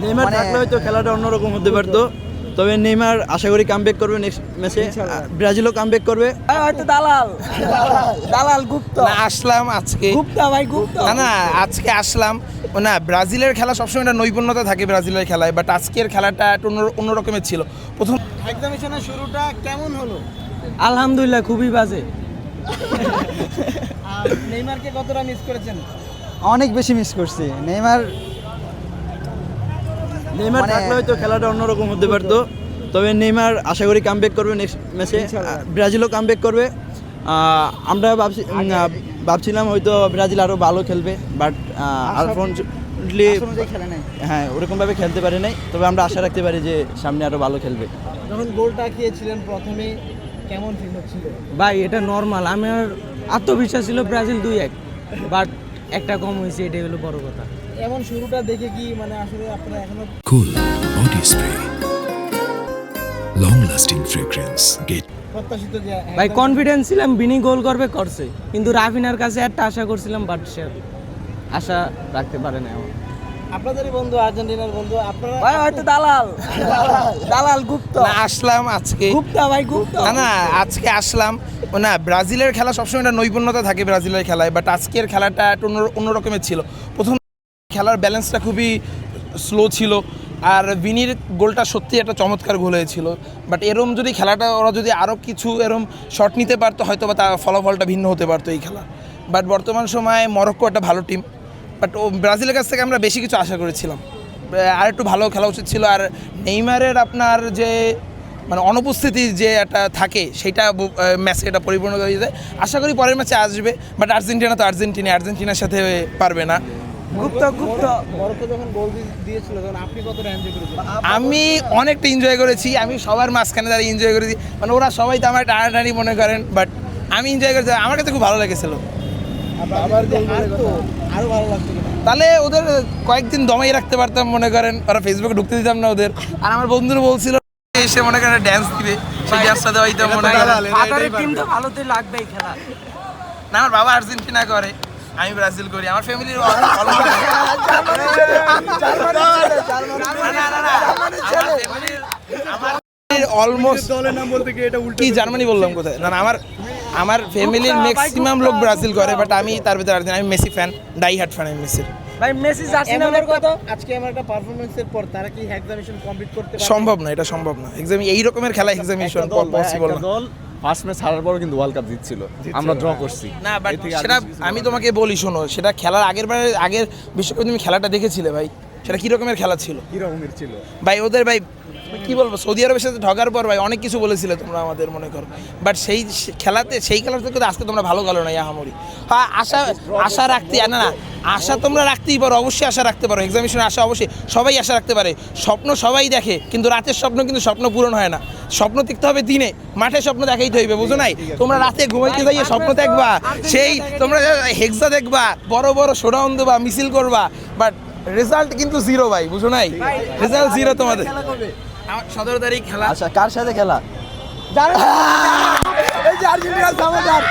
Neymar থাকলে হয়তো খেলাটা অন্যরকম হতে পারতো, তবে নেইমার আশা করি কামব্যাক করবে নেক্সট ম্যাচে, ব্রাজিলও কামব্যাক করবে। হয়তো দালাল দালাল গুপ্ত না আসলাম আজকে, গুপ্তা ভাই গুপ্তা না না আজকে আসলাম না। ব্রাজিলের খেলা সবসময় একটা নৈপুণ্যতা থাকে ব্রাজিলের খেলায়, বাট আজকের খেলাটা একটু অন্য রকমের ছিল। প্রথম এক্সামিনেশনের শুরুটা কেমন হলো? আলহামদুলিল্লাহ খুবই বাজে। নেইমারকে কতটা মিস করেছেন? অনেক বেশি মিস করছি। নেইমার মানে- থাকলে হয়তো খেলাটা অন্যরকম হতে পারতো, তবে নেইমার আশা করি কামব্যাক করবে নেক্সট ম্যাচে, ব্রাজিলও কামব্যাক করবে। আমরা ভাবছিলাম হয়তো ব্রাজিল আরও ভালো খেলবে, বাট আনফর্চুনেটলি খেলে নাই। হ্যাঁ ওরকমভাবে খেলতে পারে নাই, তবে আমরা আশা রাখতে পারি যে সামনে আরও ভালো খেলবে। যখন গোলটা খেয়েছিলেন প্রথমে কেমন ফিল হচ্ছিল? ভাই এটা নর্মাল, আমার আত্মবিশ্বাস ছিল ব্রাজিল 2-1, বাট একটা কম হয়েছে, এটাই হলো বড় কথা। এমন শুরুটা দেখে কি মানে আসলে আপনারা এখনো Cool body spray. Long lasting fragrance. Get প্রত্যাশিত যে ভাই কনফিডেন্স ছিলাম বিনি গোল করবে, করছে, কিন্তু রাফিনার কাছে একটা আশা করছিলাম, বাট সে আশা রাখতে পারে না। আপনাদেরই বন্ধু, আর্জেন্টিনার বন্ধু, আপনারা ভাই হয়তো দালাল দালাল গুপ্ত না আসলাম আজকে, গুপ্তা ভাই গুপ্তা না না আজকে আসলাম না। ব্রাজিলের খেলা সবসময় একটা নৈপুণ্যতা থাকে ব্রাজিলের খেলায়, বাট আজকের খেলাটা একটু অন্য রকমের ছিল। প্রথম খেলার ব্যালেন্সটা খুবই স্লো ছিল, আর ভিনির গোলটা সত্যি একটা চমৎকার গোল হয়েছিল। বাট এরম যদি খেলাটা ওরা যদি আরও কিছু এরম শট নিতে পারতো, হয়তো বা তার ফলাফলটা ভিন্ন হতে পারতো এই খেলা। বাট বর্তমান সময়ে মরক্কো একটা ভালো টিম, বাট ও ব্রাজিলের কাছ থেকে আমরা বেশি কিছু আশা করেছিলাম, আর একটু ভালো খেলা উচিত ছিল। আর নেইমারের আপনার যে মানে অনুপস্থিতি যে একটা থাকে, সেইটা ম্যাচে এটা পরিপূর্ণ হয়ে যায়। আশা করি পরের ম্যাচে আসবে, বাট আর্জেন্টিনা তো আর্জেন্টিনার সাথে পারবে না। মরক্কো যখন গোল দিয়েছিল তখন আপনি কতটা এনজয় করেছেন? আমি অনেকটা এনজয় করেছি, আমি সবার মাঝখানে দাঁড়িয়ে এনজয় করেছি, মানে ওরা সবাই তো আমার টানাটানি মনে করেন, বাট আমি এনজয় করেছি, আমার কাছে খুব ভালো লেগেছিল। আবার আরো ভালো লাগতো কিনা? তাহলে ওদের কয়েকদিন দমাই রাখতে পারতাম, মনে করেন ওরা ফেসবুকে ঢুকতে দিতাম না ওদের। আর আমার বন্ধুরা বলছিল এসে মনে করেন ড্যান্স দিবে, সেই ড্যান্সটা দেওয়াইতে মনে করেন। ফাদারের টিম তো ভালোতে লাগবেই খেলা। না আমার বাবা আর্জেন্টিনা করে, আমি ব্রাজিল করি, আমার ফ্যামিলির অলমোস্ট কি জার্মানি বললাম কোথায়? না না আমার ফ্যামিলির ম্যাক্সিমাম লোক ব্রাজিল করে, বাট আমি তার ভিতরে আর্জেন্টিনা। আমি Messi fan, die hard fan আমি মেসির। ভাই মেসি জার্সি এমন নাম্বার একটা কত? আজকে আমার একটা পারফরম্যান্সের পর তারা কি এক্সামিনেশন কমপ্লিট করতে পারবে? সম্ভব না, এটা সম্ভব না। এক্সাম এই রকমের খেলা এক্সামিনেশন পসিবল না। দল ফার্স্ট ম্যাচ হারার পরও কিন্তু ওয়ার্ল্ড কাপ জিতছিল, আমরা ড্র করছি। না বাট সেটা আমি তোমাকে বলি, শোনো, সেটা খেলার আগের বিশ্বকাপে তুমি খেলাটা দেখেছিলে ভাই, সেটা কী রকমের খেলা ছিল? কি রকমের ছিল ভাই ওদের ভাই কি বলবো, সৌদি আরবের সাথে ঢোকার পর ভাই অনেক কিছু বলেছিলে তোমরা আমাদের, মনে করো, বাট সেই খেলার থেকে আজকে তোমরা ভালো গেলো না ইয়াহামরি। হ্যাঁ আশা রাখতে না আশা তোমরা রাখতেই পারো, অবশ্যই আশা রাখতে পারো, এক্সামিনেশনে আশা অবশ্যই সবাই আশা রাখতে পারে। স্বপ্ন সবাই দেখে, কিন্তু রাতের স্বপ্ন কিন্তু স্বপ্ন পূরণ হয় না। স্বপ্ন দেখতে হবে দিনে, মাঠে স্বপ্ন দেখাইতে হইবে, বুঝো নাই? তোমরা রাতে ঘুমাইতে যাইয়ে স্বপ্ন দেখবা, সেই তোমরা হেক্সা দেখবা, বড় বড় শোডাউন দেবা, মিছিল করবা, বাট রেজাল্ট কিন্তু জিরো ভাই, বুঝো নাই? রেজাল্ট জিরো তোমাদের। 17 তারিখ খেলা। আচ্ছা কার সাথে খেলা? এই যে আর্জেন্টিনার সামোদার